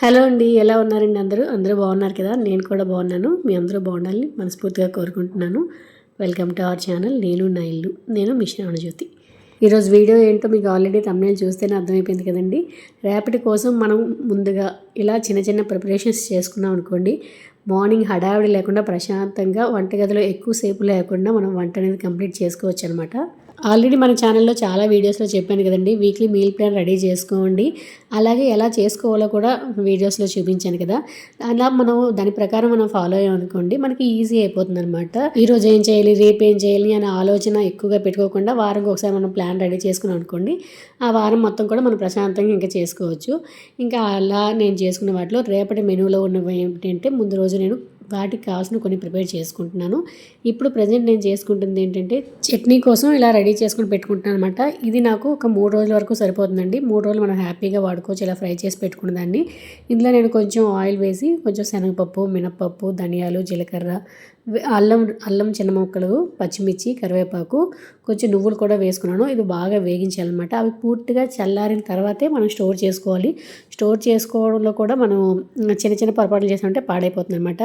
Hello అండి. ఎలా ఉన్నారండి అందరూ? అందరూ బాగున్నారు కదా! నేను కూడా బాగున్నాను. మీ అందరూ బాగుండాలని మనస్ఫూర్తిగా కోరుకుంటున్నాను. వెల్కమ్ టు అవర్ ఛానల్ నేను నా ఇల్లు. నేను మీ శ్రావణజ్యోతి. ఈరోజు వీడియో ఏంటో మీకు ఆల్రెడీ థంబ్‌నెయిల్ చూస్తేనే అర్థమైపోయింది కదండీ! రేపటి కోసం మనం ముందుగా ఇలా చిన్న చిన్న ప్రిపరేషన్స్ చేసుకున్నాం అనుకోండి, మార్నింగ్ హడావిడి లేకుండా ప్రశాంతంగా వంటగదిలో ఎక్కువ సేపు లేకుండా మనం వంట అనేది కంప్లీట్ చేసుకోవచ్చనమాట. ఆల్రెడీ మన ఛానల్లో చాలా వీడియోస్లో చెప్పాను కదండి, వీక్లీ మీల్ ప్లాన్ రెడీ చేసుకోండి, అలాగే ఎలా చేసుకోవాలో కూడా వీడియోస్లో చూపించాను కదా. అలా మనం దాని ప్రకారం మనం ఫాలో అయ్యామనుకోండి, మనకి ఈజీ అయిపోతుంది అనమాట. ఈరోజు ఏం చేయాలి, రేపు ఏం చేయాలి అనే ఆలోచన ఎక్కువగా పెట్టుకోకుండా వారంకి ఒకసారి మనం ప్లాన్ రెడీ చేసుకున్నాం అనుకోండి, ఆ వారం మొత్తం కూడా మనం ప్రశాంతంగా ఇంకా చేసుకోవచ్చు. ఇంకా అలా నేను చేసుకున్న వాటిలో రేపటి మెనూలో ఉన్నవి ఏంటంటే, ముందు రోజు నేను వాటికి కావాల్సిన కొన్ని ప్రిపేర్ చేసుకుంటున్నాను. ఇప్పుడు ప్రజెంట్ నేను చేసుకుంటుంది ఏంటంటే, చట్నీ కోసం ఇలా రెడీ చేసుకుని పెట్టుకుంటున్నాను అనమాట. ఇది నాకు ఒక 3 రోజుల వరకు సరిపోతుందండి. 3 రోజులు మనం హ్యాపీగా వాడుకోవచ్చు ఇలా ఫ్రై చేసి పెట్టుకున్న దాన్ని. ఇందులో నేను కొంచెం ఆయిల్ వేసి, కొంచెం శనగపప్పు, మినప్పప్పు, ధనియాలు, జీలకర్ర, అల్లం అల్లం చిన్న ముక్కలు, పచ్చిమిర్చి, కరివేపాకు, కొంచెం నువ్వులు కూడా వేసుకున్నాను. ఇది బాగా వేగించాలన్నమాట. అవి పూర్తిగా చల్లారిన తర్వాతే మనం స్టోర్ చేసుకోవాలి. స్టోర్ చేసుకోవడంలో కూడా మనం చిన్న చిన్న పొరపాట్లు చేసామంటే పాడైపోతుంది అనమాట.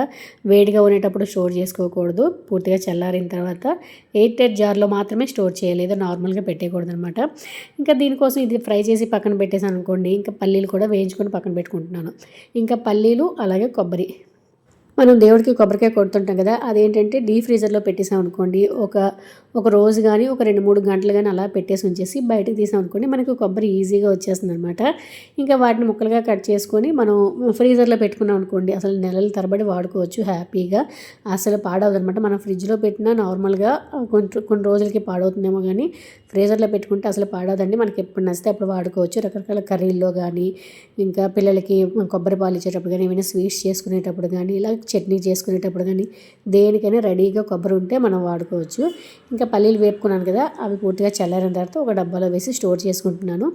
వేడిగా ఉండేటప్పుడు స్టోర్ చేసుకోకూడదు. పూర్తిగా చల్లారిన తర్వాత ఎయిర్ టైట్ జార్లో మాత్రమే స్టోర్ చేయాలి, ఏదో నార్మల్గా పెట్టేయకూడదు అనమాట. ఇంకా దీనికోసం ఇది ఫ్రై చేసి పక్కన పెట్టేసాను అనుకోండి, ఇంకా పల్లీలు కూడా వేయించుకొని పక్కన పెట్టుకుంటున్నాను. ఇంకా పల్లీలు అలాగే కొబ్బరి, మనం దేవుడికి కొబ్బరికాయ కొడుతుంటాం కదా, అదేంటంటే డీప్ ఫ్రీజర్లో పెట్టేసాం అనుకోండి, ఒక రోజు కానీ ఒక 2-3 గంటలు కానీ అలా పెట్టేసి ఉంచేసి బయటకు తీసాం అనుకోండి, మనకి కొబ్బరి ఈజీగా వచ్చేస్తుంది అనమాట. ఇంకా వాటిని ముక్కలుగా కట్ చేసుకొని మనం ఫ్రీజర్లో పెట్టుకున్నాం అనుకోండి, అసలు నెలల తరబడి వాడుకోవచ్చు హ్యాపీగా. అసలు పాడవదు అనమాట. మనం ఫ్రిడ్జ్లో పెట్టినా నార్మల్గా కొన్ని రోజులకి పాడవుతుందేమో, కానీ ఫ్రీజర్లో పెట్టుకుంటే అసలు పాడవదండి. మనకి ఎప్పుడు నచ్చితే అప్పుడు వాడుకోవచ్చు. రకరకాల కర్రీల్లో కానీ, ఇంకా పిల్లలకి కొబ్బరి పాలు ఇచ్చేటప్పుడు కానీ, ఏమైనా స్వీట్స్ చేసుకునేటప్పుడు కానీ, ఇలా చట్నీ చేసుకునేటప్పుడు కానీ, దేనికైనా రెడీగా కొబ్బరి ఉంటే మనం వాడుకోవచ్చు. ఇంకా పల్లీలు వేపుకున్నాను కదా, అవి పూర్తిగా చల్లారిన తర్వాత ఒక డబ్బాలో వేసి స్టోర్ చేసుకుంటున్నాను.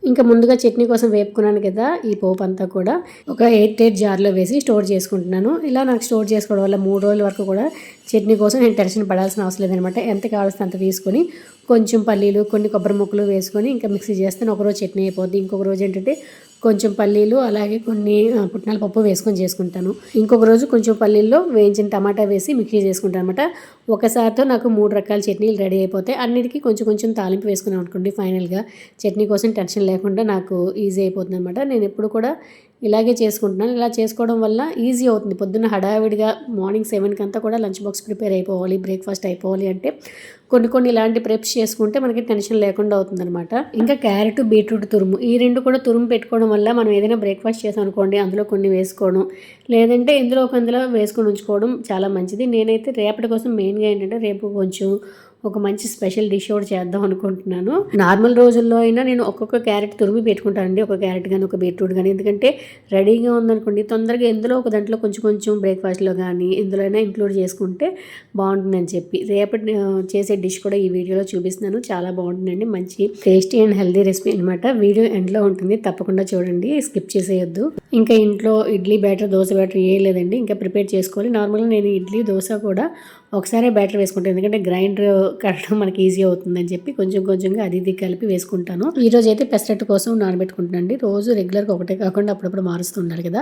ఇంకా ముందుగా చట్నీ కోసం వేపుకున్నాను కదా, ఈ పోపు అంతా కూడా ఒక ఎయిర్ టైట్ జార్లో వేసి స్టోర్ చేసుకుంటున్నాను. ఇలా నాకు స్టోర్ చేసుకోవడం వల్ల 3 రోజుల వరకు కూడా చట్నీ కోసం నేను టెన్షన్ పడాల్సిన అవసరం లేదనమాట. ఎంత కావాల్సిన అంత తీసుకొని కొంచెం పల్లీలు, కొన్ని కొబ్బరి ముక్కలు వేసుకొని ఇంకా మిక్సీ చేస్తాను. ఒకరోజు చట్నీ అయిపోద్ది. ఇంకొక రోజు ఏంటంటే కొంచెం పల్లీలు అలాగే కొన్ని పుట్నాల పప్పు వేసుకొని చేసుకుంటాను. ఇంకొక రోజు కొంచెం పల్లీల్లో వేయించిన టమాటా వేసి మిక్సీ చేసుకుంటాను అనమాట. ఒకసారితో నాకు 3 రకాల చట్నీలు రెడీ అయిపోతాయి. అన్నిటికీ కొంచెం కొంచెం తాలింపు వేసుకున్నాం అనుకోండి, ఫైనల్గా చట్నీ కోసం టెన్షన్ లేకుండా నాకు ఈజీ అయిపోతుంది అనమాట. నేను ఎప్పుడు కూడా ఇలాగే చేసుకుంటున్నాను. ఇలా చేసుకోవడం వల్ల ఈజీ అవుతుంది. పొద్దున్న హడావిడిగా మార్నింగ్ 7కి అంతా కూడా లంచ్ బాక్స్ ప్రిపేర్ అయిపోవాలి, బ్రేక్ఫాస్ట్ అయిపోవాలి అంటే కొన్ని ఇలాంటి ప్రెప్స్ చేసుకుంటే మనకి టెన్షన్ లేకుండా అవుతుందన్నమాట. ఇంకా క్యారెట్, బీట్రూట్ తురుము, ఈ 2 కూడా తురుము పెట్టుకోవడం వల్ల మనం ఏదైనా బ్రేక్ఫాస్ట్ చేసాం అనుకోండి, అందులో కొన్ని వేసుకోవడం, లేదంటే ఇందులో వేసుకొని ఉంచుకోవడం చాలా మంచిది. నేనైతే రేపటి కోసం మెయిన్గా ఏంటంటే, రేపు కొంచెం ఒక మంచి స్పెషల్ డిష్ ఒకటి చేద్దాం అనుకుంటున్నాను. నార్మల్ రోజుల్లో అయినా నేను ఒక్కొక్క క్యారెట్ తురిమి పెట్టుకుంటానండి, ఒక క్యారెట్ కానీ ఒక బీట్రూట్ కానీ. ఎందుకంటే రెడీగా ఉందనుకోండి, తొందరగా ఎందులో ఒక దాంట్లో కొంచెం కొంచెం బ్రేక్ఫాస్ట్లో కానీ ఎందులో అయినా ఇంక్లూడ్ చేసుకుంటే బాగుంటుందని చెప్పి రేపటి చేసే డిష్ కూడా ఈ వీడియోలో చూపిస్తున్నాను. చాలా బాగుంటుందండి, మంచి టేస్టీ అండ్ హెల్దీ రెసిపీ అనమాట. వీడియో ఎండ్లో ఉంటుంది, తప్పకుండా చూడండి, స్కిప్ చేసేయొద్దు. ఇంకా ఇంట్లో ఇడ్లీ బ్యాటర్, దోశ బ్యాటర్ ఏ లేదండి, ఇంకా ప్రిపేర్ చేసుకోవాలి. నార్మల్గా నేను ఇడ్లీ, దోశ కూడా ఒకసారి బ్యాటర్ వేసుకుంటాను, ఎందుకంటే గ్రైండర్ కట్టడం మనకి ఈజీ అవుతుందని చెప్పి కొంచెం కొంచెంగా అది ఇది కలిపి వేసుకుంటాను. ఈరోజు అయితే పెసరట్టు కోసం నానబెట్టుకుంటానండి. రోజు రెగ్యులర్గా ఒకటే కాకుండా అప్పుడప్పుడు మారుస్తూ ఉండాలి కదా.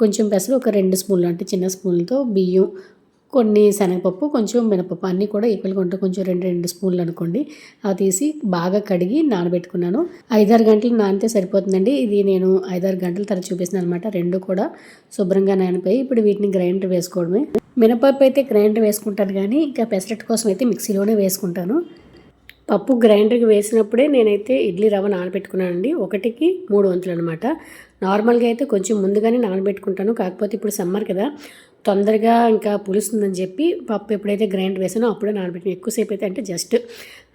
కొంచెం పెసరు ఒక 2 స్పూన్లు, అంటే చిన్న స్పూన్లతో బియ్యం, కొన్ని శనగపప్పు, కొంచెం మినపప్పు, అన్నీ కూడా ఈక్వల్గా ఉంటే కొంచెం 2 స్పూన్లు అనుకోండి. అవి తీసి బాగా కడిగి నానబెట్టుకున్నాను. 5-6 గంటలు నానితే సరిపోతుందండి. ఇది నేను 5-6 గంటల తర్వాత చూపిస్తున్నాను అనమాట. 2 కూడా శుభ్రంగా నానిపోయి ఇప్పుడు వీటిని గ్రైండర్ వేసుకోవడమే. మినపప్పు అయితే గ్రైండర్ వేసుకుంటాను, కానీ ఇంకా పెసరట్టు కోసం అయితే మిక్సీలోనే వేసుకుంటాను. పప్పు గ్రైండర్కి వేసినప్పుడే నేనైతే ఇడ్లీ రవ్వ నానబెట్టుకున్నానండి. 1కి 3 వంతులు అనమాట. నార్మల్గా అయితే కొంచెం ముందుగానే నానబెట్టుకుంటాను, కాకపోతే ఇప్పుడు సమ్మర్ కదా, తొందరగా ఇంకా పులుస్తుందని చెప్పి పప్పు ఎప్పుడైతే గ్రైండర్ వేసానో అప్పుడే నానబెట్టిన. ఎక్కువసేపు అయితే అంటే జస్ట్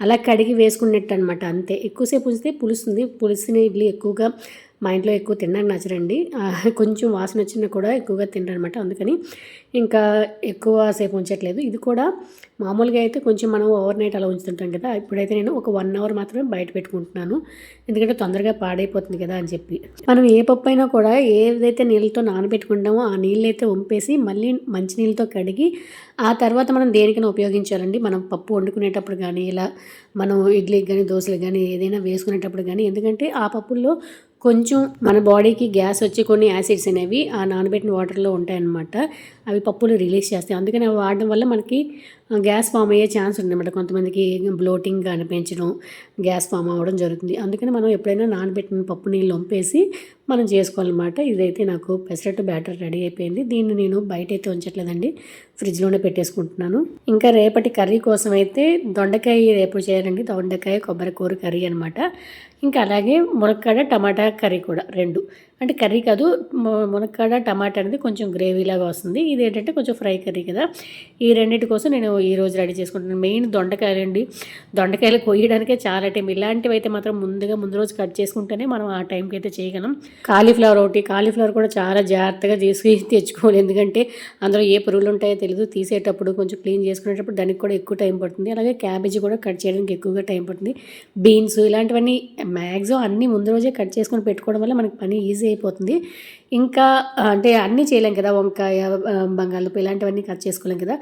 అలా కడిగి వేసుకున్నట్టు అనమాట, అంతే. ఎక్కువసేపు ఉంచితే పులుస్తుంది. పులిసిన ఇడ్లీ ఎక్కువగా మా ఇంట్లో ఎక్కువ తినడానికి నచ్చరండి. కొంచెం వాసన వచ్చినా కూడా ఎక్కువగా తినరనమాట. అందుకని ఇంకా ఎక్కువ సేపు ఉంచట్లేదు. ఇది కూడా మామూలుగా అయితే కొంచెం మనం ఓవర్ నైట్ అలా ఉంచుతుంటాం కదా, ఇప్పుడైతే నేను ఒక 1 అవర్ మాత్రమే బయట పెట్టుకుంటున్నాను, ఎందుకంటే తొందరగా పాడైపోతుంది కదా అని చెప్పి. మనం ఏ పప్పు అయినా కూడా ఏదైతే నీళ్ళతో నానబెట్టుకుంటామో ఆ నీళ్ళైతే వంపేసి మళ్ళీ మంచినీళ్ళతో కడిగి ఆ తర్వాత మనం దేనికైనా ఉపయోగించాలండి. మనం పప్పు వండుకునేటప్పుడు కానీ, ఇలా మనం ఇడ్లీకి కానీ, దోశలకు కానీ ఏదైనా వేసుకునేటప్పుడు కానీ, ఎందుకంటే ఆ పప్పుల్లో కొంచెం మన బాడీకి గ్యాస్ వచ్చి కొన్ని యాసిడ్స్ అనేవి ఆ నానబెట్టిన వాటర్లో ఉంటాయన్నమాట. అవి పప్పులు రిలీజ్ చేస్తాయి. అందుకని అవి వాడడం వల్ల మనకి గ్యాస్ ఫామ్ అయ్యే ఛాన్స్ ఉందన్నమాట. కొంతమందికి బ్లోటింగ్ అనిపించడం, గ్యాస్ ఫామ్ అవ్వడం జరుగుతుంది. అందుకని మనం ఎప్పుడైనా నానబెట్టిన పప్పు నీళ్ళు వంపేసి మనం చేసుకోవాలన్నమాట. ఇదైతే నాకు పెసరట్టు బ్యాటర్ రెడీ అయిపోయింది. దీన్ని నేను బయట అయితే ఉంచట్లేదండి, ఫ్రిడ్జ్లోనే పెట్టేసుకుంటున్నాను. ఇంకా రేపటి కర్రీ కోసం అయితే దొండకాయ రేపు చేయాలండి. దొండకాయ కొబ్బరి కూర కర్రీ అనమాట. ఇంకా అలాగే మునక్కాడ టమాటా కర్రీ కూడా, రెండు అంటే కర్రీ కాదు, మునక్కాడ టమాటా అనేది కొంచెం గ్రేవీలాగా వస్తుంది. ఇది ఏంటంటే కొంచెం ఫ్రై కర్రీ కదా. ఈ రెండింటి కోసం నేను ఈరోజు రెడీ చేసుకుంటున్నాను. మెయిన్ దొండకాయలు అండి. దొండకాయలు కొయ్యడానికే చాలా టైం. ఇలాంటివి అయితే మాత్రం ముందు రోజు కట్ చేసుకుంటేనే మనం ఆ టైంకి అయితే చేయగలం. కాలీఫ్లవర్ ఒకటి, కాలీఫ్లవర్ కూడా చాలా జాగ్రత్తగా తెచ్చుకోవాలి. ఎందుకంటే అందులో ఏ పురుగులు ఉంటాయో తెలియదు. తీసేటప్పుడు కొంచెం క్లీన్ చేసుకునేటప్పుడు దానికి కూడా ఎక్కువ టైం పడుతుంది. అలాగే క్యాబేజీ కూడా కట్ చేయడానికి ఎక్కువగా టైం పడుతుంది. బీన్స్ ఇలాంటివన్నీ మ్యాక్సిమం అన్నీ ముందు రోజే కట్ చేసుకొని పెట్టుకోవడం వల్ల మనకి పని ఈజీ అయిపోతుంది. ఇంకా అంటే అన్నీ చేయలేం కదా. వంకాయ, బంగాళదుంప ఇలాంటివన్నీ కట్ చేసుకోలేం కదా.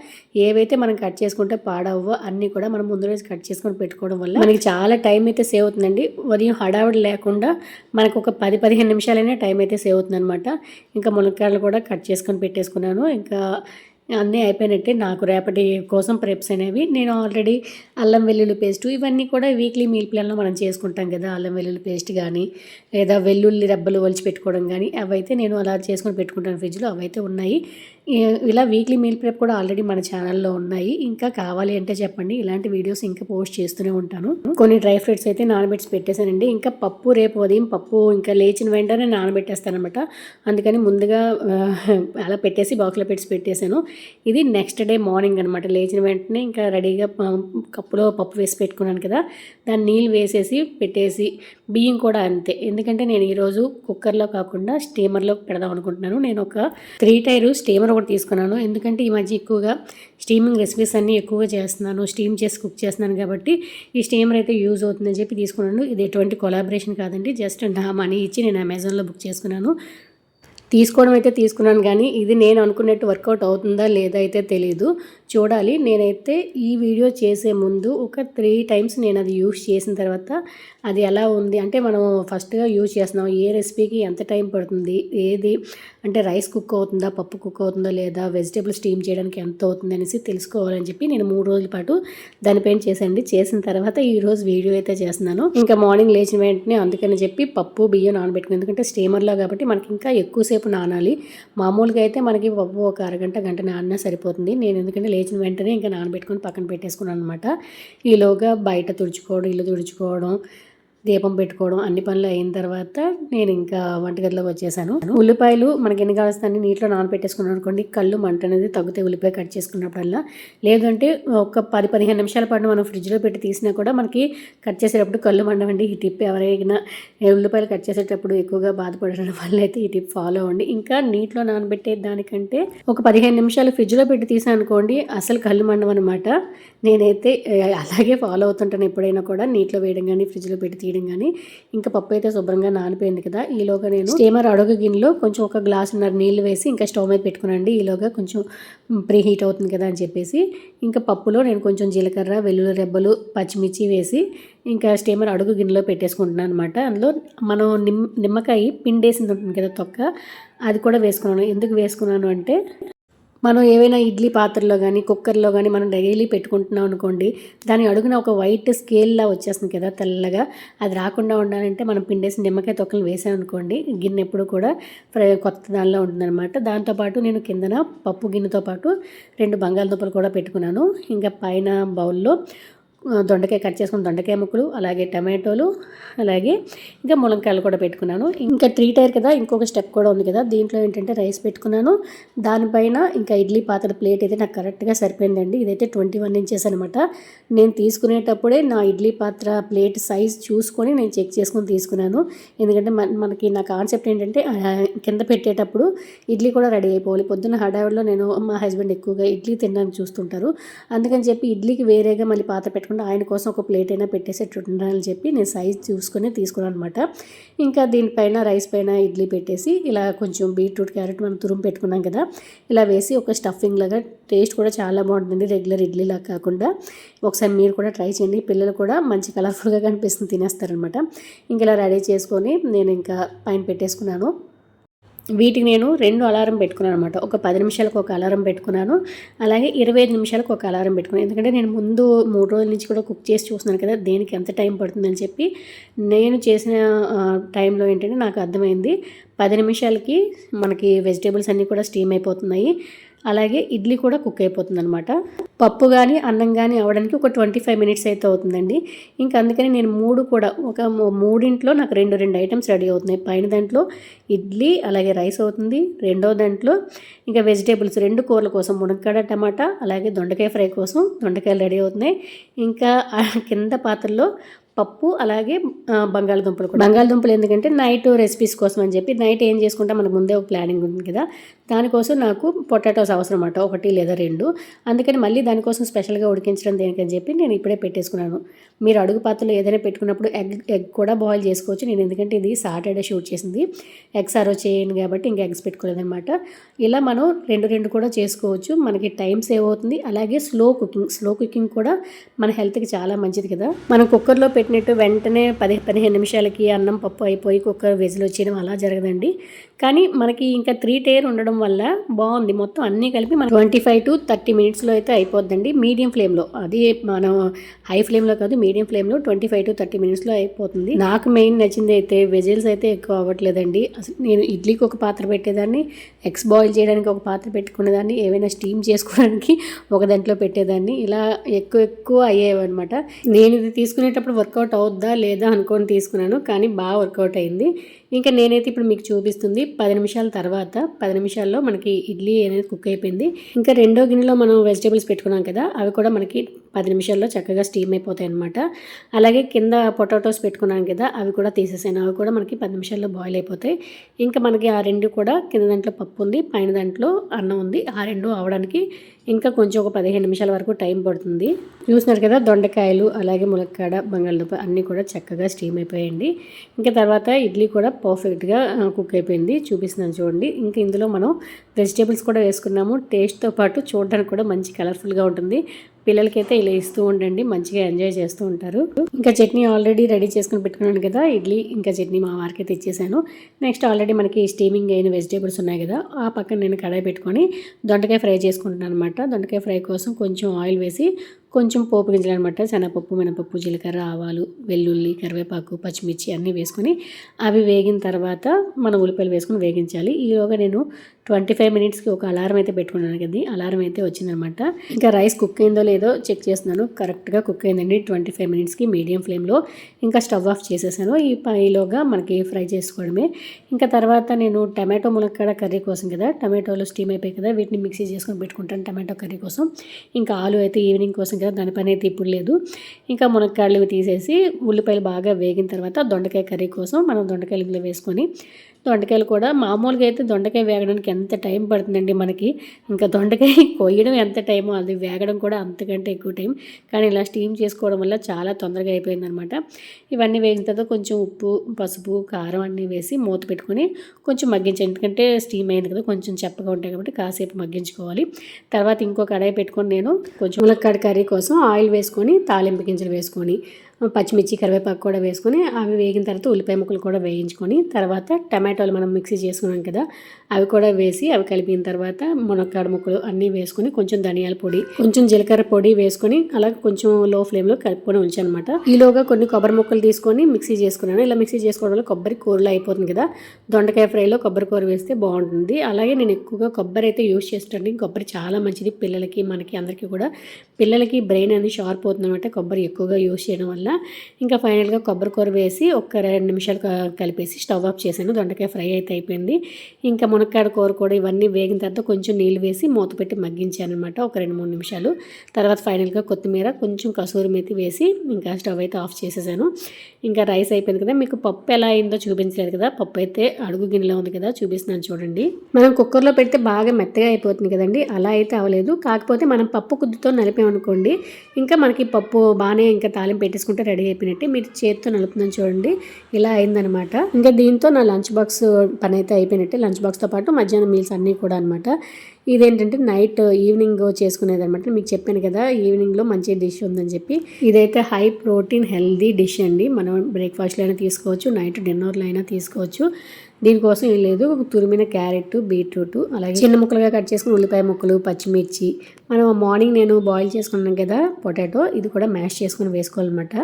ఏవైతే మనం కట్ చేసుకుంటే పాడవో అన్నీ కూడా మనం ముందు రోజు కట్ చేసుకొని పెట్టుకోవడం వల్ల మనకి చాలా టైం అయితే సేవ్ అవుతుందండి. ఉదయం హడావిడి లేకుండా మనకు ఒక 10-15 నిమిషాలైనా టైం అయితే సేవ్ అవుతుంది అనమాట. ఇంకా మునక్కాయలు కూడా కట్ చేసుకొని పెట్టేసుకున్నాను. ఇంకా అన్నీ అయిపోయినట్టే. నాకు రేపటి కోసం ప్రెప్స్ అనేవి నేను ఆల్రెడీ అల్లం వెల్లుల్లి పేస్ట్ ఇవన్నీ కూడా వీక్లీ మీల్ ప్లాన్లో మనం చేసుకుంటాం కదా. అల్లం వెల్లుల్లి పేస్ట్ కానీ లేదా వెల్లుల్లి రెబ్బలు ఒలిచి పెట్టుకోవడం కానీ అవైతే నేను అలా చేసుకొని పెట్టుకుంటాను ఫ్రిడ్జ్లో. అవైతే ఉన్నాయి. ఇలా వీక్లీ మీల్ ప్రెప్ కూడా ఆల్రెడీ మన ఛానల్లో ఉన్నాయి. ఇంకా కావాలి అంటే చెప్పండి, ఇలాంటి వీడియోస్ ఇంకా పోస్ట్ చేస్తూనే ఉంటాను. కొన్ని డ్రై ఫ్రూట్స్ అయితే నానబెట్టి పెట్టేశానండి. ఇంకా పప్పు రేపు ఉదయం పప్పు ఇంకా లేచిన వెంటనే నానబెట్టేస్తానమాట. అందుకని ముందుగా అలా పెట్టేసి బాక్స్లో పెట్టేశాను. ఇది నెక్స్ట్ డే మార్నింగ్ అనమాట. లేచిన వెంటనే ఇంకా రెడీగా కప్పులో పప్పు వేసి పెట్టుకున్నాను కదా, దాన్ని నీళ్ళు వేసేసి పెట్టేసి, బియ్యం కూడా అంతే. ఎందుకంటే నేను ఈరోజు కుక్కర్లో కాకుండా స్టీమర్లో పెడదాం అనుకుంటున్నాను. నేను ఒక 3 టైర్ స్టీమర్ ఒకటి తీసుకున్నాను. ఎందుకంటే ఈ మధ్య ఎక్కువగా స్టీమింగ్ రెసిపీస్ అన్నీ ఎక్కువగా చేస్తున్నాను, స్టీమ్ చేసి కుక్ చేస్తున్నాను కాబట్టి ఈ స్టీమర్ అయితే యూజ్ అవుతుందని చెప్పి తీసుకున్నాను. ఇది ఎటువంటి కొలాబరేషన్ కాదండి, జస్ట్ నా మనీ ఇచ్చి నేను అమెజాన్లో బుక్ చేసుకున్నాను. తీసుకోవడం అయితే తీసుకున్నాను, కానీ ఇది నేను అనుకున్నట్టు వర్కౌట్ అవుతుందా లేదా అయితే తెలీదు, చూడాలి. నేనైతే ఈ వీడియో చేసే ముందు ఒక 3 టైమ్స్ నేను అది యూజ్ చేసిన తర్వాత అది ఎలా ఉంది అంటే, మనం ఫస్ట్గా యూజ్ చేస్తున్నాం ఏ రెసిపీకి ఎంత టైం పడుతుంది, ఏది అంటే రైస్ కుక్ అవుతుందా, పప్పు కుక్ అవుతుందా లేదా, వెజిటేబుల్ స్టీమ్ చేయడానికి ఎంత అవుతుంది అనేసి తెలుసుకోవాలని చెప్పి నేను 3 రోజుల పాటు దానిపైన చేశాను. చేసిన తర్వాత ఈరోజు వీడియో అయితే చేస్తున్నాను. ఇంకా మార్నింగ్ లేచిన వెంటనే అందుకని చెప్పి పప్పు బియ్యం నానబెట్టుకుని, ఎందుకంటే స్టీమర్లో కాబట్టి మనకి ఇంకా ఎక్కువసేపు నానాలి. మామూలుగా అయితే మనకి పప్పు ఒక అరగంట గంట నానినా సరిపోతుంది. నేను ఎందుకంటే లేచిన వెంటనే ఇంకా నానబెట్టుకొని పక్కన పెట్టేసుకున్నాను అనమాట. ఈలోగా బయట తుడుచుకోవడం, ఇల్లు తుడుచుకోవడం, దీపం పెట్టుకోవడం అన్ని పనులు అయిన తర్వాత నేను ఇంకా వంటగదిలోకి వచ్చేసాను. ఉల్లిపాయలు మనకి ఎన్ని కావాల్సిన నీటిలో నానబెట్టేసుకున్నాను అనుకోండి, కళ్ళు మంట అనేది తగ్గుతాయి ఉల్లిపాయ కట్ చేసుకున్నప్పుడల్లా. లేదంటే ఒక 10-15 నిమిషాల పాటు మనం ఫ్రిడ్జ్లో పెట్టి తీసినా కూడా మనకి కట్ చేసేటప్పుడు కళ్ళు మండవండి. ఈ టిప్ ఎవరైనా ఉల్లిపాయలు కట్ చేసేటప్పుడు ఎక్కువగా బాధపడడం వల్ల అయితే ఈ టిప్ ఫాలో అవ్వండి. ఇంకా నీటిలో నానబెట్టే దానికంటే ఒక 15 నిమిషాలు ఫ్రిడ్జ్లో పెట్టి తీసాను అనుకోండి, అసలు కళ్ళు మండవన్నమాట. నేనైతే అలాగే ఫాలో అవుతుంటాను ఎప్పుడైనా కూడా, నీటిలో వేయడం కానీ ఫ్రిడ్జ్లో పెట్టి తీయడం కానీ. ఇంకా పప్పు అయితే శుభ్రంగా నానిపోయింది కదా. ఈలోగా నేను స్టీమర్ అడుగు గిన్నెలో కొంచెం ఒక గ్లాసున్నర నీళ్ళు వేసి ఇంకా స్టవ్ మీద పెట్టుకున్నాండి. ఈలోగా కొంచెం ప్రీ హీట్ అవుతుంది కదా అని చెప్పేసి ఇంకా పప్పులో నేను కొంచెం జీలకర్ర, వెల్లుల్లి రెబ్బలు, పచ్చిమిర్చి వేసి ఇంకా స్టీమర్ అడుగు గిన్నెలో పెట్టేసుకుంటున్నాను అనమాట. అందులో మనం నిమ్మకాయ పిండేసింది ఉంటుంది కదా తొక్క, అది కూడా వేసుకున్నాను. ఎందుకు వేసుకున్నాను అంటే, మనం ఏవైనా ఇడ్లీ పాత్రలో కానీ కుక్కర్లో కానీ మనం డైలీ పెట్టుకుంటున్నాం అనుకోండి, దాని అడుగున ఒక వైట్ స్కేల్లా వచ్చేస్తుంది కదా తెల్లగా, అది రాకుండా ఉండాలంటే మనం పిండేసి నిమ్మకాయ తొక్కలు వేసాను అనుకోండి, గిన్నె ఎప్పుడు కూడా కొత్త దానిలో ఉంటుందన్నమాట. దాంతోపాటు నేను కిందన పప్పు గిన్నెతో పాటు 2 బంగాళదుంపలు కూడా పెట్టుకున్నాను. ఇంకా పైన బౌల్లో దొండకాయ కట్ చేసుకుని దొండకాయ ముక్కలు, అలాగే టమాటోలు, అలాగే ఇంకా ములంకాయలు కూడా పెట్టుకున్నాను. ఇంకా 3 టైర్ కదా, ఇంకొక స్టెప్ కూడా ఉంది కదా. దీంట్లో ఏంటంటే రైస్ పెట్టుకున్నాను. దానిపైన ఇంకా ఇడ్లీ పాత్ర ప్లేట్ అయితే నాకు కరెక్ట్గా సరిపోయిందండి. ఇదైతే 21 ఇంచెస్ అనమాట. నేను తీసుకునేటప్పుడే నా ఇడ్లీ పాత్ర ప్లేట్ సైజ్ చూసుకొని నేను చెక్ చేసుకొని తీసుకున్నాను. ఎందుకంటే మనకి నా కాన్సెప్ట్ ఏంటంటే, కింద పెట్టేటప్పుడు ఇడ్లీ కూడా రెడీ అయిపోవాలి. పొద్దున్న హడావిడిలో మా హస్బెండ్ ఎక్కువగా ఇడ్లీ తినడానికి చూస్తుంటారు. అందుకని చెప్పి ఇడ్లీకి వేరేగా మళ్ళీ పాత్ర పెట్టుకుని కాకుండా ఆయన కోసం ఒక ప్లేట్ అయినా పెట్టేసేట్టు ఉండాలని చెప్పి నేను సైజ్ చూసుకొని తీసుకున్నాను అనమాట. ఇంకా దీనిపైన రైస్ పైన ఇడ్లీ పెట్టేసి ఇలా కొంచెం బీట్రూట్ క్యారెట్ మనం తురుము పెట్టుకున్నాం కదా, ఇలా వేసి ఒక స్టఫింగ్ లాగా టేస్ట్ కూడా చాలా బాగుంటుంది, రెగ్యులర్ ఇడ్లీలా కాకుండా. ఒకసారి మీరు కూడా ట్రై చేయండి, పిల్లలు కూడా మంచి కలర్ఫుల్గా కనిపిస్తుంది, తినేస్తారనమాట. ఇంక ఇలా రెడీ చేసుకొని నేను ఇంకా పైన పెట్టేసుకున్నాను. వీటికి నేను 2 అలారం పెట్టుకున్నాను అనమాట. ఒక 10 నిమిషాలకు ఒక అలారం పెట్టుకున్నాను, అలాగే 25 నిమిషాలకు ఒక అలారం పెట్టుకున్నాను. ఎందుకంటే నేను ముందు 3 రోజుల నుంచి కూడా కుక్ చేసి చూస్తున్నాను కదా, దేనికి ఎంత టైం పడుతుందని చెప్పి. నేను చేసిన టైంలో ఏంటంటే నాకు అర్థమైంది 10 నిమిషాలకి మనకి వెజిటేబుల్స్ అన్నీ కూడా స్టీమ్ అయిపోతున్నాయి, అలాగే ఇడ్లీ కూడా కుక్ అయిపోతుంది అనమాట. పప్పు కానీ అన్నం కానీ అవ్వడానికి ఒక 25 మినిట్స్ అయితే అవుతుందండి. ఇంకా అందుకని నేను 3 కూడా ఒక 3 నాకు 2 ఐటమ్స్ రెడీ అవుతున్నాయి. పైన దాంట్లో ఇడ్లీ అలాగే రైస్ అవుతుంది, రెండో దాంట్లో ఇంకా వెజిటేబుల్స్ 2 కూరల కోసం మునక్కాడ టమాటా అలాగే దొండకాయ ఫ్రై కోసం దొండకాయలు రెడీ అవుతున్నాయి. ఇంకా కింద పాత్రలో పప్పు అలాగే బంగాళదుంపలు కూడా. బంగాళదుంపలు ఎందుకంటే నైట్ రెసిపీస్ కోసం అని చెప్పి, నైట్ ఏం చేసుకుంటే మనకు ముందే ఒక ప్లానింగ్ ఉంటుంది కదా, దానికోసం నాకు పొటాటోస్ అవసరం అన్నమాట, 1 లేదా 2. అందుకని మళ్ళీ దానికోసం స్పెషల్గా ఉడికించడం దేనికని చెప్పి నేను ఇప్పుడే పెట్టేసుకున్నాను. మీరు అడుగు పాత్రలో ఏదైనా పెట్టుకున్నప్పుడు ఎగ్ కూడా బాయిల్ చేసుకోవచ్చు. నేను ఎందుకంటే ఇది సాటర్డే షూట్ చేసింది, ఎగ్స్ ఆ రోజు చేయను కాబట్టి ఇంకా ఎగ్స్ పెట్టుకోలేదన్నమాట. ఇలా మనం 2 కూడా చేసుకోవచ్చు, మనకి టైం సేవ్ అవుతుంది. అలాగే స్లో కుకింగ్ కూడా మన హెల్త్కి చాలా మంచిది కదా. మనం కుక్కర్లో పెట్టినట్టు వెంటనే 10-15 నిమిషాలకి అన్నం పప్పు అయిపోయి కుక్కర్ విజిల్ వచ్చేయడం అలా జరగదండి. కానీ మనకి ఇంకా 3 టైర్ ఉండడం వల్ల బాగుంది. మొత్తం అన్నీ కలిపి మనం 25 to 30 మినిట్స్లో అయితే అయిపోద్దండి, మీడియం ఫ్లేమ్లో. అది మనం హై ఫ్లేమ్లో కాదు, మీడియం ఫ్లేమ్లో 25 to 30 మినిట్స్లో అయిపోతుంది. నాకు మెయిన్ నచ్చింది అయితే వెజిల్స్ అయితే ఎక్కువ అవ్వట్లేదండి. అసలు నేను ఇడ్లీకి ఒక పాత్ర పెట్టేదాన్ని, ఎగ్స్ బాయిల్ చేయడానికి ఒక పాత్ర పెట్టుకునేదాన్ని, ఏవైనా స్టీమ్ చేసుకోవడానికి ఒక దాంట్లో పెట్టేదాన్ని, ఇలా ఎక్కువ అయ్యేవన్నమాట. నేను ఇది తీసుకునేటప్పుడు వర్కౌట్ అవుద్దా లేదా అనుకొని తీసుకున్నాను, కానీ బాగా వర్కౌట్ అయింది. ఇంకా నేనైతే ఇప్పుడు మీకు చూపిస్తుంది 10 నిమిషాల తర్వాత. 10 నిమిషాల్లో మనకి ఇడ్లీ అనేది కుక్ అయిపోయింది. ఇంకా రెండో గిన్నెలో మనం వెజిటేబుల్స్ పెట్టుకున్నాం కదా, అవి కూడా మనకి 10 నిమిషాల్లో చక్కగా స్టీమ్ అయిపోతాయి అనమాట. అలాగే కింద పొటాటోస్ పెట్టుకున్నాం కదా, అవి కూడా తీసేసాను, అవి కూడా మనకి 10 నిమిషాల్లో బాయిల్ అయిపోతాయి. ఇంకా మనకి ఆ 2 కూడా కింద దాంట్లో పప్పు ఉంది, పైన దాంట్లో అన్నం ఉంది. ఆ 2 అవడానికి ఇంకా కొంచెం ఒక 15 నిమిషాల వరకు టైం పడుతుంది. చూస్తున్నారు కదా, దొండకాయలు అలాగే ములక్కాడ బంగాళదుంప అన్నీ కూడా చక్కగా స్టీమ్ అయిపోయాయండి. ఇంకా తర్వాత ఇడ్లీ కూడా పర్ఫెక్ట్గా కుక్ అయిపోయింది, చూపిస్తున్నాను చూడండి. ఇంకా ఇందులో మనం వెజిటేబుల్స్ కూడా వేసుకున్నాము, టేస్ట్తో పాటు చూడడానికి కూడా మంచి కలర్ఫుల్గా ఉంటుంది. పిల్లలకైతే ఇలా ఇస్తూ ఉండండి, మంచిగా ఎంజాయ్ చేస్తూ ఉంటారు. ఇంకా చట్నీ ఆల్రెడీ రెడీ చేసుకుని పెట్టుకున్నాను కదా, ఇడ్లీ ఇంకా చట్నీ మా వారికి అయితే ఇచ్చేసాను. నెక్స్ట్ ఆల్రెడీ మనకి స్టీమింగ్ అయిన వెజిటేబుల్స్ ఉన్నాయి కదా, ఆ పక్కన నేను కడాయి పెట్టుకొని దొండకాయ ఫ్రై చేసుకుంటున్నాను అనమాట. దొండకాయ ఫ్రై కోసం కొంచెం ఆయిల్ వేసి కొంచెం పోపు గింజలు అనమాట, శనగపప్పు మినపప్పు జీలకర్ర ఆవాలు వెల్లుల్లి కరివేపాకు పచ్చిమిర్చి అన్నీ వేసుకొని అవి వేగిన తర్వాత మనం ఉల్లిపాయలు వేసుకొని వేగించాలి. ఈలోగా నేను 25 మినిట్స్కి ఒక అలారం అయితే పెట్టుకున్నాను కదా, అలారం అయితే వచ్చిందనమాట. ఇంకా రైస్ కుక్ అయిందో లేదో చెక్ చేస్తున్నాను, కరెక్ట్గా కుక్ అయిందండి 25 మినిట్స్కి మీడియం ఫ్లేమ్లో. ఇంకా స్టవ్ ఆఫ్ చేసేసాను. ఈలోగా మనకి ఫ్రై చేసుకోవడమే. ఇంకా తర్వాత నేను టమాటో ములక్కాడ కర్రీ కోసం కదా, టమాటోలు స్టీమ్ అయిపోయి కదా, వీటిని మిక్సీ చేసుకొని పెట్టుకుంటాను టమాటో కర్రీ కోసం. ఇంకా ఆలు అయితే ఈవినింగ్ కోసం కదా, దాని పని అయితే ఇప్పుడు లేదు. ఇంకా మునక్కాయలు తీసేసి ఉల్లిపాయలు బాగా వేగిన తర్వాత దొండకాయ కర్రీ కోసం మనం దొండకాయలు ఇందులో వేసుకొని, దొండకాయలు కూడా మామూలుగా అయితే దొండకాయ వేగడానికి ఎంత టైం పడుతుందండి మనకి, ఇంకా దొండకాయ కొయ్యడం ఎంత టైమో అది వేగడం కూడా అంతకంటే ఎక్కువ టైం. కానీ ఇలా స్టీమ్ చేసుకోవడం వల్ల చాలా తొందరగా అయిపోయిందనమాట. ఇవన్నీ వేగిన తర్వాత కొంచెం ఉప్పు పసుపు కారం అన్నీ వేసి మూత పెట్టుకొని కొంచెం మగ్గించాలి, ఎందుకంటే స్టీమ్ అయింది కదా, కొంచెం చప్పగా ఉంటాయి కాబట్టి కాసేపు మగ్గించుకోవాలి. తర్వాత ఇంకో కడాయి పెట్టుకొని నేను కొంచెం ములక్కాడ కర్రీ కోసం ఆయిల్ వేసుకొని తాలింపు గింజలు వేసుకొని పచ్చిమిర్చి కరివేపాకు కూడా వేసుకొని అవి వేగిన తర్వాత ఉల్లిపాయ ముక్కలు కూడా వేయించుకొని తర్వాత టమాటోలు మనం మిక్సీ చేసుకున్నాం కదా, అవి కూడా వేసి అవి కలిపిన తర్వాత మునక్కాడ ముక్కలు అన్నీ వేసుకొని కొంచెం ధనియాల పొడి కొంచెం జీలకర్ర పొడి వేసుకొని అలా కొంచెం లో ఫ్లేమ్లో కలుపుకొని ఉంచానమాట. ఈలోగా కొన్ని కొబ్బరి ముక్కలు తీసుకొని మిక్సీ చేసుకున్నాను. ఇలా మిక్సీ చేసుకోవడం వల్ల కొబ్బరి కూరలో అయిపోతుంది కదా, దొండకాయ ఫ్రైలో కొబ్బరి కూర వేస్తే బాగుంటుంది. అలాగే నేను ఎక్కువగా కొబ్బరి అయితే యూజ్ చేస్తాను. కొబ్బరి చాలా మంచిది పిల్లలకి మనకి అందరికీ కూడా. పిల్లలకి బ్రెయిన్ అనేది షార్ప్ అవుతుంది అనమాట కొబ్బరి ఎక్కువగా యూజ్ చేయడం వల్ల. వల్ల. ఇంకా ఫైనల్గా కొబ్బరి కూర వేసి ఒక 2 నిమిషాలు కలిపేసి స్టవ్ ఆఫ్ చేశాను. దొండకాయ ఫ్రై అయితే అయిపోయింది. ఇంకా మునక్కాడ కూర కూడా ఇవన్నీ వేగిన తర్వాత కొంచెం నీళ్ళు వేసి మూత పెట్టి మగ్గించాను అనమాట ఒక 2-3 నిమిషాలు. తర్వాత ఫైనల్గా కొత్తిమీర కొంచెం కసూరి మేతి వేసి ఇంకా స్టవ్ అయితే ఆఫ్ చేసేసాను. ఇంకా రైస్ అయిపోయింది కదా. మీకు పప్పు ఎలా అయిందో చూపించలేదు కదా. పప్పు అయితే అడుగు గిన్నెలో ఉంది కదా, చూపిస్తున్నాను చూడండి. మనం కుక్కర్లో పెడితే బాగా మెత్తగా అయిపోతుంది కదండి, అలా అయితే అవ్వలేదు. కాకపోతే మనం పప్పు కుద్దుతో నలిపామనుకోండి ఇంకా మనకి పప్పు బాగానే ఇంకా తాలింపు పెట్టేసుకుంటే రెడీ అయిపోయినట్టే. మీరు చేతితో నలుపుతుందని చూడండి, ఇలా అయిందనమాట. ఇంకా దీంతో నా లంచ్ బాక్స్ పని అయితే అయిపోయినట్టే. లంచ్ బాక్స్తో పాటు మధ్యాహ్నం మీల్స్ అన్నీ కూడా అనమాట. ఇదేంటంటే నైట్ ఈవినింగ్ చేసుకునేది అనమాట. మీకు చెప్పాను కదా ఈవినింగ్లో మంచి డిష్ ఉందని చెప్పి. ఇదైతే హై ప్రోటీన్ హెల్దీ డిష్ అండి. మనం బ్రేక్ఫాస్ట్లో అయినా తీసుకోవచ్చు, నైట్ డిన్నర్లో అయినా తీసుకోవచ్చు. దీనికోసం ఏం లేదు, తురిమిన క్యారెట్, బీట్రూట్, అలాగే చిన్న ముక్కలుగా కట్ చేసుకుని ఉల్లిపాయ ముక్కలు, పచ్చిమిర్చి. మనం మార్నింగ్ నేను బాయిల్ చేసుకున్నాను కదా పొటాటో, ఇది కూడా మ్యాష్ చేసుకుని వేసుకోవాలన్నమాట.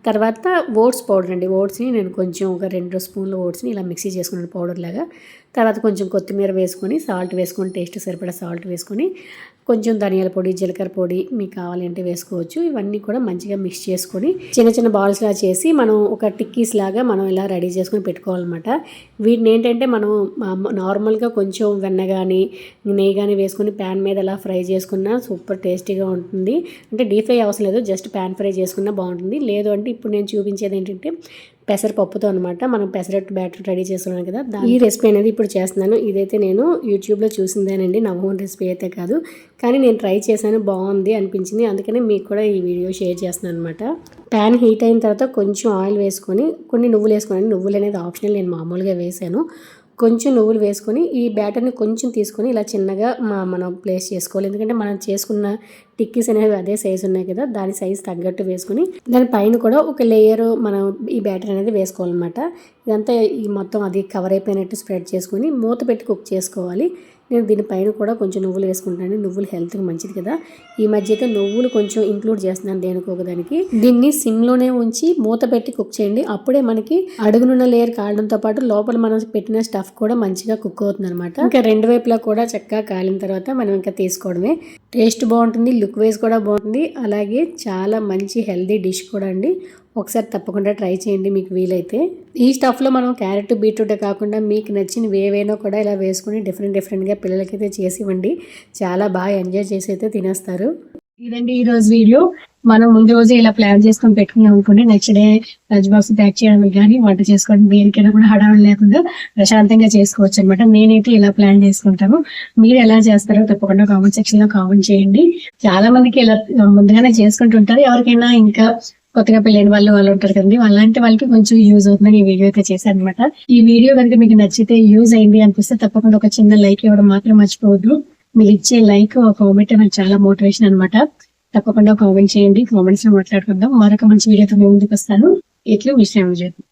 తర్వాత ఓట్స్ పౌడర్ అండి. ఓట్స్ని నేను కొంచెం ఒక 2 స్పూన్ల ఓట్స్ని ఇలా మిక్సీ చేసుకున్నాను పౌడర్ లాగా. తర్వాత కొంచెం కొత్తిమీర వేసుకొని, సాల్ట్ వేసుకొని, టేస్ట్ సరిపడా సాల్ట్ వేసుకొని, కొంచెం ధనియాల పొడి, జీలకర్ర పొడి మీకు కావాలంటే వేసుకోవచ్చు. ఇవన్నీ కూడా మంచిగా మిక్స్ చేసుకొని చిన్న చిన్న బాల్స్లా చేసి మనం ఒక టిక్కీస్ లాగా మనం ఇలా రెడీ చేసుకొని పెట్టుకోవాలన్నమాట. వీటిని ఏంటంటే మనం నార్మల్గా కొంచెం వెన్న కానీ నెయ్యి కానీ వేసుకొని ప్యాన్ మీద అలా ఫ్రై చేసుకున్నా సూపర్ టేస్టీగా ఉంటుంది. అంటే డీప్ ఫ్రై అవసరం లేదు, జస్ట్ ప్యాన్ ఫ్రై చేసుకున్నా బాగుంటుంది. లేదు అంటే ఇప్పుడు నేను చూపించేది ఏంటంటే పెసరపప్పుతో అనమాట. మనం పెసరట్టు బ్యాటర్ రెడీ చేస్తున్నాం కదా, ఈ రెసిపీ అనేది ఇప్పుడు చేస్తున్నాను. ఇదైతే నేను యూట్యూబ్లో చూసిందేనండి, నా ఓన్ రెసిపీ అయితే కాదు. కానీ నేను ట్రై చేశాను, బాగుంది అనిపించింది. అందుకని మీకు కూడా ఈ వీడియో షేర్ చేస్తున్నాను అనమాట. ప్యాన్ హీట్ అయిన తర్వాత కొంచెం ఆయిల్ వేసుకొని కొన్ని నువ్వులు వేసుకొని, నువ్వులు అనేది ఆప్షనల్, నేను మామూలుగా వేసాను. కొంచెం నువ్వులు వేసుకొని ఈ బ్యాటర్ని కొంచెం తీసుకొని ఇలా చిన్నగా మనం ప్లేస్ చేసుకోవాలి. ఎందుకంటే మనం చేసుకున్న టిక్కీస్ అనేవి అదే సైజు ఉన్నాయి కదా, దాని సైజు తగ్గట్టు వేసుకొని దానిపైన కూడా ఒక లేయర్ మనం ఈ బ్యాటర్ అనేది వేసుకోవాలన్నమాట. ఇదంతా ఈ మొత్తం అది కవర్ అయిపోయినట్టు స్ప్రెడ్ చేసుకొని మూత పెట్టి కుక్ చేసుకోవాలి. నేను దీనిపైన కూడా కొంచెం నువ్వులు వేసుకుంటాను. నువ్వులు హెల్త్కి మంచిది కదా. ఈ మధ్య అయితే నువ్వులు కొంచెం ఇంక్లూడ్ చేస్తున్నాను దేనికొకదానికి. దీన్ని సిమ్లోనే ఉంచి మూత పెట్టి కుక్ చేయండి. అప్పుడే మనకి అడుగునున్న లేయర్ కాలడంతో పాటు లోపల మనం పెట్టిన స్టఫ్ కూడా మంచిగా కుక్ అవుతుంది అనమాట. ఇంకా 2 వైపులా కూడా చక్కగా కాలిన తర్వాత మనం ఇంకా తీసుకోవడమే. టేస్ట్ బాగుంటుంది, లుక్ వైజ్ కూడా బాగుంటుంది, అలాగే చాలా మంచి హెల్దీ డిష్ కూడా అండి. ఒకసారి తప్పకుండా ట్రై చేయండి మీకు వీలైతే. ఈ స్టఫ్లో మనం క్యారెట్, బీట్రూట్ కాకుండా మీకు నచ్చినవి ఏవైనా కూడా ఇలా వేసుకుని డిఫరెంట్గా పిల్లలకైతే చేసి ఇవ్వండి. చాలా బాగా ఎంజాయ్ చేసి అయితే తినేస్తారు. ఇదండి ఈరోజు వీడియో. మనం ముందు రోజు ఇలా ప్లాన్ చేసుకొని పెట్టుకున్నాం అనుకోండి, next day lunch box pack చేయడానికి కానీ వంట చేసుకోవడం దేనికైనా కూడా హడావిడి లేకుండా ప్రశాంతంగా చేసుకోవచ్చు అనమాట. నేనైతే ఇలా ప్లాన్ చేసుకుంటాను. మీరు ఎలా చేస్తారో తప్పకుండా కామెంట్ సెక్షన్ లో కామెంట్ చేయండి. చాలా మందికి ఇలా ముందుగానే చేసుకుంటుంటారు. ఎవరికైనా ఇంకా కొత్తగా పెళ్ళైన వాళ్ళు ఉంటారు కదండి, అలాంటి వాళ్ళకి కొంచెం యూజ్ అవుతుందని ఈ వీడియో అయితే చేశాను అనమాట. ఈ వీడియో కనుక మీకు నచ్చితే, యూజ్ అయింది అనిపిస్తే తప్పకుండా ఒక చిన్న లైక్ ఇవ్వడం మాత్రం మర్చిపోవద్దు. మీరు ఇచ్చే లైక్, ఒక కామెంట్ నాకు చాలా మోటివేషన్ అనమాట. తప్పకుండా కామెంట్ చేయండి. కామెంట్స్ లో మాట్లాడుకుందాం. మరొక మంచి వీడియోతో ముందుకు వస్తాను. ఇట్లు మిశ్రమ చేద్దాం.